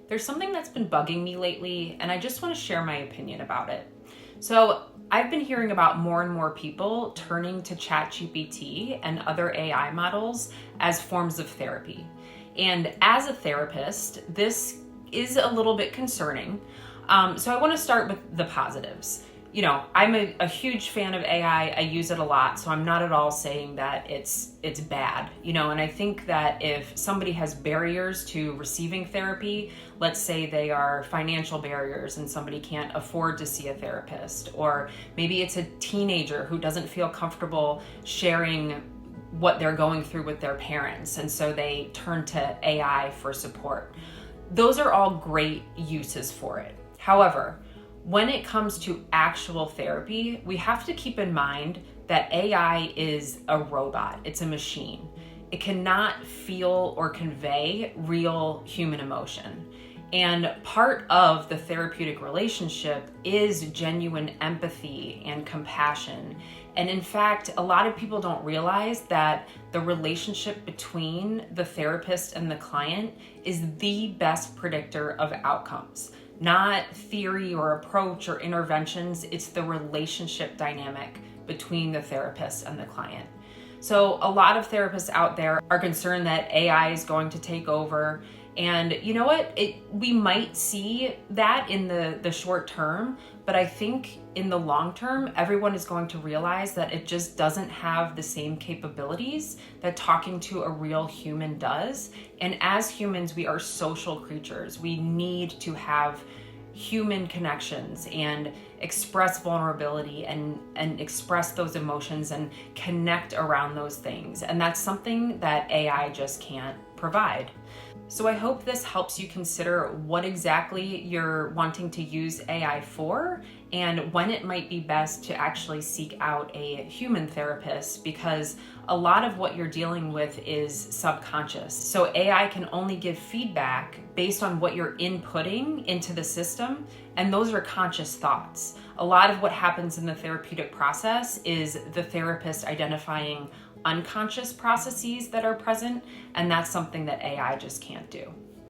There's something that's been bugging me lately, and I just want to share my opinion about it. So, I've been hearing about more and more people turning to ChatGPT and other AI models as forms of therapy. And as a therapist, this is a little bit concerning. So, I want to start with the positives. I'm a huge fan of AI. I use it a lot, so I'm not at all saying that it's bad. And I think that if somebody has barriers to receiving therapy, let's say they are financial barriers and somebody can't afford to see a therapist, or maybe it's a teenager who doesn't feel comfortable sharing what they're going through with their parents, and so they turn to AI for support. Those are all great uses for it. However, when it comes to actual therapy, we have to keep in mind that AI is a robot. It's a machine. It cannot feel or convey real human emotion. And part of the therapeutic relationship is genuine empathy and compassion. And in fact, a lot of people don't realize that the relationship between the therapist and the client is the best predictor of outcomes. Not theory or approach or interventions, it's the relationship dynamic between the therapist and the client. So a lot of therapists out there are concerned that AI is going to take over. And you know what? We might see that in the short term, but I think in the long term, everyone is going to realize that it just doesn't have the same capabilities that talking to a real human does. And as humans, we are social creatures. We need to have human connections and express vulnerability and express those emotions and connect around those things. And that's something that AI just can't provide. So I hope this helps you consider what exactly you're wanting to use AI for and when it might be best to actually seek out a human therapist, because a lot of what you're dealing with is subconscious. So AI can only give feedback based on what you're inputting into the system, and those are conscious thoughts. A lot of what happens in the therapeutic process is the therapist identifying unconscious processes that are present, and that's something that AI just can't do.